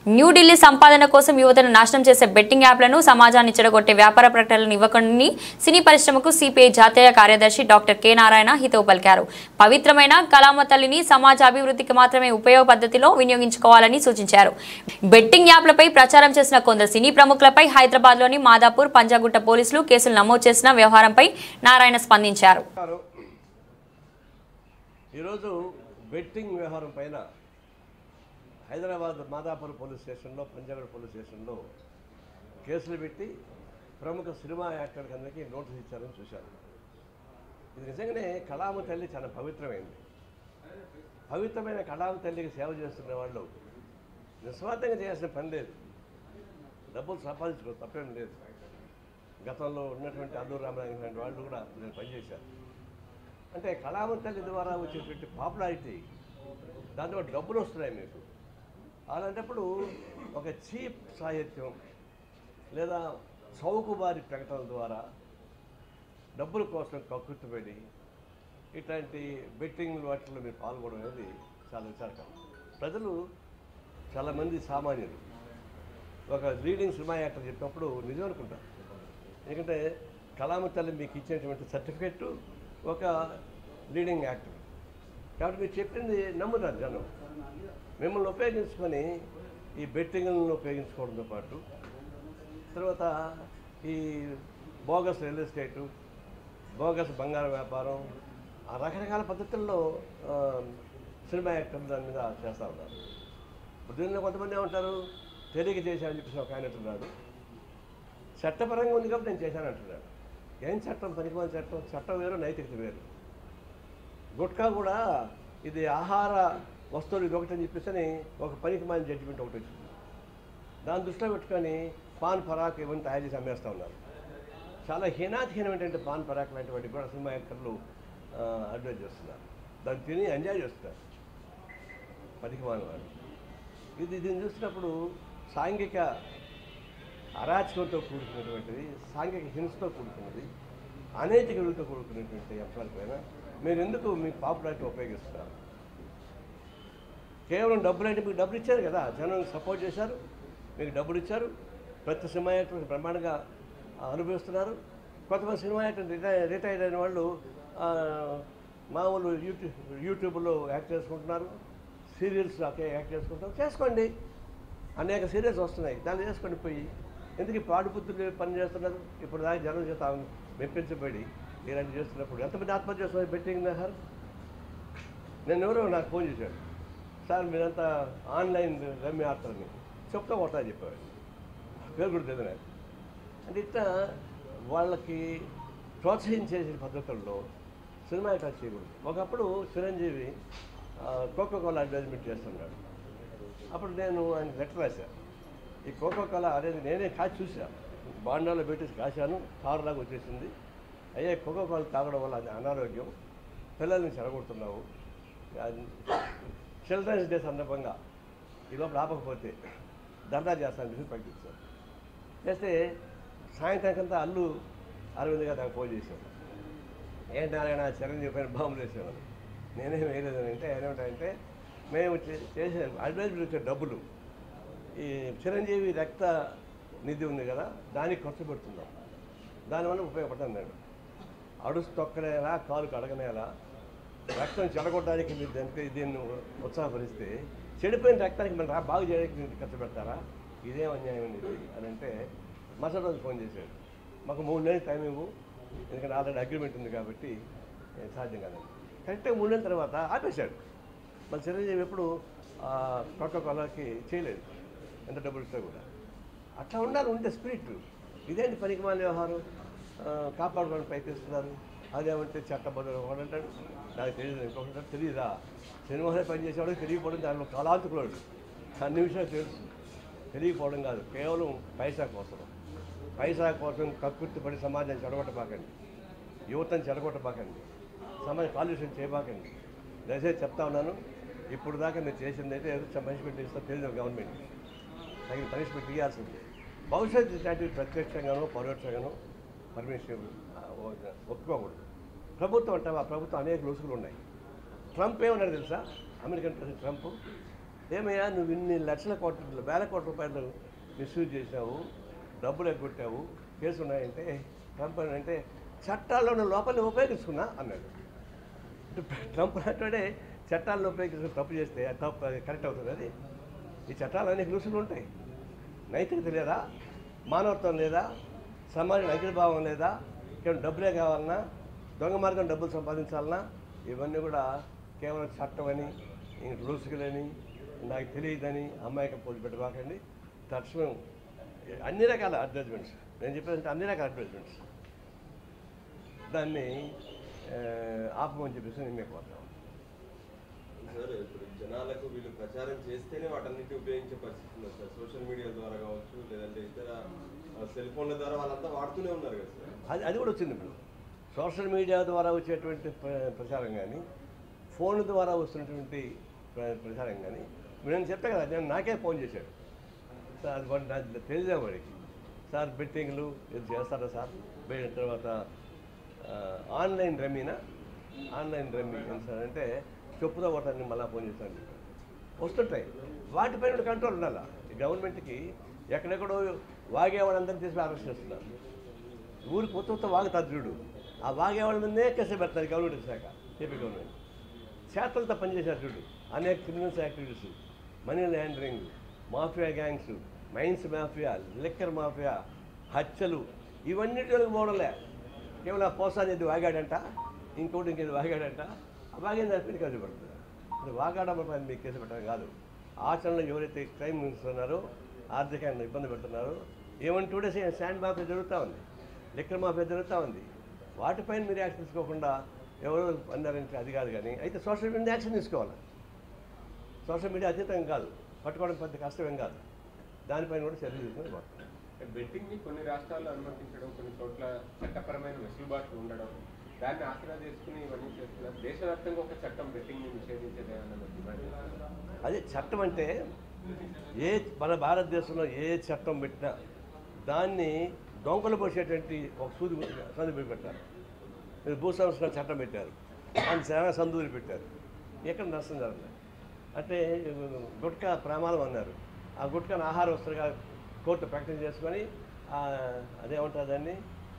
న్యూఢిల్లీ సంపాదన కోసం యువతను నాశనం చేసే బెట్టింగ్ యాప్లను సమాజాన్ని చెడగొట్టే వ్యాపార ప్రకటనలను ఇవ్వకండి సినీ పరిశ్రమకు సిపిఐ జాతీయ కార్యదర్శి డాక్టర్ కె నారాయణ హితవు పలికారు. పవిత్రమైన కళామ తల్లిని సమాజ అభివృద్ధికి మాత్రమే ఉపయోగ పద్ధతిలో వినియోగించుకోవాలని సూచించారు. బెట్టింగ్ యాప్లపై ప్రచారం చేసిన కొందరు సినీ ప్రముఖులపై హైదరాబాద్లోని మాదాపూర్, పంజాగుట్ట పోలీసులు కేసులు నమోదు చేసిన వ్యవహారంపై నారాయణ స్పందించారు. ఈరోజు బెట్టింగ్ వ్యవహారం పైన హైదరాబాద్ మాదాపూర్ పోలీస్ స్టేషన్లో, పంజాగుట్ట పోలీస్ స్టేషన్లో కేసులు పెట్టి ప్రముఖ సినిమా యాక్టర్కి అందరికీ నోటీస్ ఇచ్చారని చూశారు. ఇది నిజంగానే కళామ తల్లి చాలా పవిత్రమైంది. పవిత్రమైన కళామ తల్లికి సేవ చేస్తున్న వాళ్ళు నిస్వార్థంగా చేయాల్సిన పని లేదు. డబ్బులు సంపాదించుకో తప్పేం లేదు. గతంలో ఉన్నటువంటి అల్లూరు రామరాజు లాంటి వాళ్ళు కూడా నేను పనిచేశాను. అంటే కళామ తల్లి ద్వారా వచ్చేటువంటి పాపులారిటీ, దాంతో డబ్బులు వస్తున్నాయి మీకు. అలాంటప్పుడు ఒక చీప్ సాహిత్యం లేదా చౌకబారి ప్రకటనల ద్వారా డబ్బుల కోసం కక్కుర్తిపడి ఇట్లాంటి బెట్టింగ్ వాటిల్లో మీరు పాల్గొనడం అనేది చాలా విచారకరం. ప్రజలు చాలామంది సామాన్యులు ఒక లీడింగ్ సినిమా యాక్టర్ చెప్పినప్పుడు నిజం అనుకుంటారు. ఎందుకంటే కళామ తల్లి మీకు ఇచ్చినటువంటి సర్టిఫికెట్ ఒక లీడింగ్ యాక్టర్ కాబట్టి మీరు చెప్పింది నమ్ముతారు జనం. మిమ్మల్ని ఉపయోగించుకొని ఈ బెట్టింగ్లను ఉపయోగించుకోవడంతో పాటు తర్వాత ఈ బోగస్ రియల్ ఎస్టేటు, బోగస్ బంగారం వ్యాపారం, ఆ రకరకాల పద్ధతుల్లో సినిమా యాక్టర్లు దాని మీద చేస్తూ ఉన్నారు. దీనిలో కొంతమంది ఏమంటారు, తెలియక చేశామని చెప్పేసి ఒక ఆయన అంటున్నాడు. చట్టపరంగా ఉంది కాబట్టి నేను చేశాను అంటున్నాడు. ఏం చట్టం? పనికిమాలిన చట్టం. చట్టం వేరు, నైతికత వేరు. గుట్కా కూడా ఇది ఆహార వస్తువులు ఇది ఒకటని చెప్పేసి ఒక పనికిమాలిన జడ్జిమెంట్ ఒకటి వచ్చింది. దాన్ని దృష్టిలో పెట్టుకొని పాన్ పరాక్ ఇవన్నీ తయారు చేసి అమ్మేస్తూ ఉన్నారు. చాలా హీనాతిహీనమైనటువంటి పాన్ పరాక్ లాంటి వాటికి కూడా సినిమా యాక్టర్లు అడ్వైజ్ చేస్తున్నారు. దాన్ని తిని ఎంజాయ్ చేస్తారు పనికిమాలిన వాళ్ళు. దీన్ని చూసినప్పుడు సాంఘిక అరాచకంతో కూడుకున్నటువంటిది, సాంఘిక హింసతో కూడుకున్నది, అనైతిక విలువతో కూడుకున్నటువంటి అంశాలపైన మీరు ఎందుకు మీ పాపులారిటీ ఉపయోగిస్తున్నారు? కేవలం డబ్బులు అంటే మీకు డబ్బులు ఇచ్చారు కదా, జనం సపోర్ట్ చేశారు, మీకు డబ్బులు ఇచ్చారు. ప్రతి సినిమా యాక్టర్ బ్రహ్మాండంగా అనుభవిస్తున్నారు. కొంతమంది సినిమా యాక్టర్ రిటైర్ అయిన వాళ్ళు మామూలు యూట్యూబ్లో యాక్ట్ చేసుకుంటున్నారు, సీరియల్స్ యాక్ట్ చేసుకుంటున్నారు. చేసుకోండి, అనేక సీరియల్స్ వస్తున్నాయి, దాన్ని చేసుకొని పోయి ఎందుకు పాడుపుత్తులు పని చేస్తున్నారు? ఇప్పుడు దాకా జనం చేత మెప్పించబడి ఇలాంటి చేస్తున్నప్పుడు ఎంతమంది ఆత్మహత్య చేస్తున్నారు బెట్టింగ్ నహర్? నేను ఎవరో నాకు ఫోన్ చేశాడు, సార్ మీరంతా ఆన్లైన్ రమ్మి ఆడతారని చెప్తా కొడతా చెప్పేవాడు. పేరు కూడా తెలియదు నాకు. అంటే ఇట్లా వాళ్ళకి ప్రోత్సహించే పద్ధతుల్లో సినిమా యాక్టర్ చేయకూడదు. ఒకప్పుడు చిరంజీవి కోకోకోలా అడ్వర్టైజ్మెంట్ చేస్తున్నాడు. అప్పుడు నేను ఆయన లెటర్ రాశాను, ఈ కోకోకోలా అనేది నేనే కాచి చూశాను, బాండాలో పెట్టేసి కాశాను, తారులాగా వచ్చేసింది. అయ్యే కోకోకోలా తాగడం వల్ల అది అనారోగ్యం, పిల్లల్ని చెడగొడుతున్నావు, చిల్డ్రన్స్ డే సందర్భంగా ఈలోపు ఆపకపోతే దండా చేస్తానని చెప్పి ప్రకటించాను. చేస్తే సాయంత్రానికంతా అల్లు అరవింద్ గారు నాకు ఫోన్ చేశాను. ఏంటి నారాయణ చిరంజీవి పైన బాంబులు వేసేవాళ్ళు. నేనేం వేయలేదని అంటే ఆయన ఏమిటంటే, మేము చేసే అడ్వైజర్ వచ్చే డబ్బులు ఈ చిరంజీవి రక్త నిధి ఉంది కదా, దానికి ఖర్చు పెడుతున్నాం, దానివల్ల ఉపయోగపడుతుంది. నేను అడుసు తొక్కనేలా, కాలు కడగనేలా, రక్తం చెడగొట్టడానికి మీరు దీన్ని ఉత్సాహపరిస్తే చెడిపోయిన రక్తానికి మనం బాగు చేయడానికి మీరు ఖర్చు పెడతారా? ఇదేం అన్యాయం ఇది అని అంటే మరుసటి రోజు ఫోన్ చేశాడు, మాకు 3 నెలలు టైం ఇవ్వు, ఎందుకంటే ఆల్రెడీ అగ్రిమెంట్ ఉంది కాబట్టి సాధ్యం కాదండి. కరెక్ట్గా 3 నెలల తర్వాత ఆపేశాడు. మళ్ళీ చిరంజీవి ఎప్పుడు కోకోకోలాకి చేయలేదు, ఎంత డబ్బులు ఇస్తా కూడా. అట్లా ఉండాలి, ఉంటే స్పిరిట్. ఇదేంటి పనికిమాలిన వ్యవహారం, కాపాడుకోవడానికి ప్రయత్నిస్తున్నారు. అదేమంటే చట్టబద్ధం ఒకటి అంటాడు, నాకు తెలియదు, ఇంకొకటి తెలియదా? సినిమాలో పనిచేసేవాడు తెలియకపోవడం దానిలో కళాంతకుడు, అన్ని విషయాలు తెలుసు. తెలియకపోవడం కాదు, కేవలం పైసా కోసం కక్కుర్తిపడి సమాజాన్ని చెడగొట్టబాకండి, యువతను చెడగొట్టబాకండి, సమాజం కాలుష్యం చేయబాకండి. దయచేసి చెప్తా ఉన్నాను, ఇప్పుడు దాకా మీరు చేసింది అయితే పనిష్మెంట్ ఇస్తా తెలియదు, గవర్నమెంట్ తగిన పనిష్మెంట్ ఇవ్వాల్సింది. భవిష్యత్తు ఇట్లాంటివి ప్రత్యక్షంగానో పరోక్షంగానో పర్మిషన్ ఒప్పుకోకూడదు. ప్రభుత్వం అంటే ఆ ప్రభుత్వం అనేక లొసుగులు ఉన్నాయి. ట్రంప్ ఏమన్నాడు తెలుసా? అమెరికన్ ప్రెసిడెంట్ ట్రంప్ ఏమయ్యా నువ్వు ఇన్ని లక్షల కోట్ల వేల కోట్ల రూపాయలు మిస్యూజ్ చేసావు, డబ్బులు ఎగ్గొట్టావు, కేసు ఉన్నాయంటే ట్రంప్ అంటే చట్టాల్లోని లోపలిని ఉపయోగించుకున్నా అన్నాడు. ట్రంప్ అంటే చట్టాలను ఉపయోగించుకుని తప్పు చేస్తే అది తప్పు, అది కరెక్ట్ అవుతుంది. అది ఈ చట్టాలు అనేక రుసులు ఉంటాయి. నైతికత లేదా, మానవత్వం లేదా, సమాజం అంకిత భావం లేదా, కేవలం డబ్బులే కావాలన్నా, దొంగ మార్గం డబ్బులు సంపాదించాలన్నా, ఇవన్నీ కూడా కేవలం చట్టం అని, రూల్స్లని, నాకు తెలియదని అమ్మాయికి పోటీ పెట్టుకోకండి. తక్షణం అన్ని రకాల అడ్వర్టైజ్మెంట్స్, నేను చెప్పేదంటే అన్ని రకాల అడ్వర్టైజ్మెంట్స్, దాన్ని ఆపమని చెప్పేసి నేను కోరుతాను. సార్ ఇప్పుడు జనాలకు వీళ్ళు ప్రచారం చేస్తేనే వాటన్నిటి ఉపయోగించే పరిస్థితి ఉంది సార్. సోషల్ మీడియా ద్వారా కావచ్చు, లేదంటే ఇతర సెల్ ఫోన్ల ద్వారా వాళ్ళంతా వాడుతూనే ఉన్నారు కదా సార్. అది కూడా వచ్చింది. ఇప్పుడు సోషల్ మీడియా ద్వారా వచ్చేటువంటి ప్రచారం కానీ, ఫోన్ ద్వారా వస్తున్నటువంటి ప్రచారం కానీ, నేను చెప్పా కదా, నేను నాకే ఫోన్ చేశాడు సార్, అది వాడు నాకు తెలియదే వాడికి, సార్ బెట్టింగ్లు ఇది చేస్తారా సార్, తర్వాత ఆన్లైన్ రమ్మీనా, ఆన్లైన్ రమ్మీ సార్ అంటే చెప్పుతో కొట్టాలని మళ్ళీ ఫోన్ చేస్తాను వస్తుంటాయి. వాటిపైన కంట్రోల్ ఉండాలి. గవర్నమెంట్కి ఎక్కడెక్కడో వాగేవాళ్ళందరినీ తీసి అరెస్ట్ చేస్తున్నారు. ఊరికి కొత్త వాగుతారు చూడు, ఆ వాగేవాళ్ళనే కేసు పెడతారు గవర్నమెంట్ శాఖ, ఏపీ గవర్నమెంట్. చేతలతో పనిచేశారు చూడు, అనేక criminals activities, money laundering, mafia gangs, mines mafia, liquor mafia, హత్యలు, ఇవన్నిటిలోకి పోవడంలే. కేవలం పోసాది వాగాడంట, ఇంకేది వాగాడంట, ఆ వాగిన దాని కేసు పడుతుంది. అది వాగాడం మీకు కేసు పెట్టడం కాదు. ఆచరణలో ఎవరైతే క్రైమ్ చేస్తున్నారో, ఆర్థికంగా ఇబ్బంది పెడుతున్నారో, ఏమని 2 days శాండ్ మాఫియా జరుగుతూ ఉంది, లిక్కర్ మాఫియా జరుగుతూ ఉంది. వాటిపైన మీరు యాక్షన్ తీసుకోకుండా ఎవరు అన్నారంటే అది కాదు. కానీ అయితే సోషల్ మీడియా యాక్షన్ తీసుకోవాలి. సోషల్ మీడియా అతీతం కాదు, పట్టుకోవడం పెద్ద కష్టమేం కాదు. దానిపైన కూడా చర్యలు తీసుకుని పోతాం. బెట్టింగ్ని కొన్ని రాష్ట్రాల్లో అనుమతించడం, కొన్ని చోట్ల చట్టపరమైన వెసులుబాట్లు ఉండడం, దాన్ని ఆసరా చేసుకుని ఇవన్నీ చేస్తున్నారు. దేశవ్యాప్తంగా ఒక చట్టం బెట్టింగ్ని నిషేధించేదేమన్నా అదే చట్టం అంటే మన భారతదేశంలో ఏ చట్టం పెట్టినా దాన్ని దొంగలు పోసేటువంటి ఒక సందు పెట్టారు. మీరు భూ సంస్కరణ చట్టం పెట్టారు, దాన్ని చాలా సందులు పెట్టారు. ఎక్కడ నష్టం జరగలేదు. అంటే గుట్కా ప్రమాదం అన్నారు, ఆ గుట్కాను ఆహార వస్తువుగా కోర్టు ప్రకటన చేసుకొని అదేమంటారు దాన్ని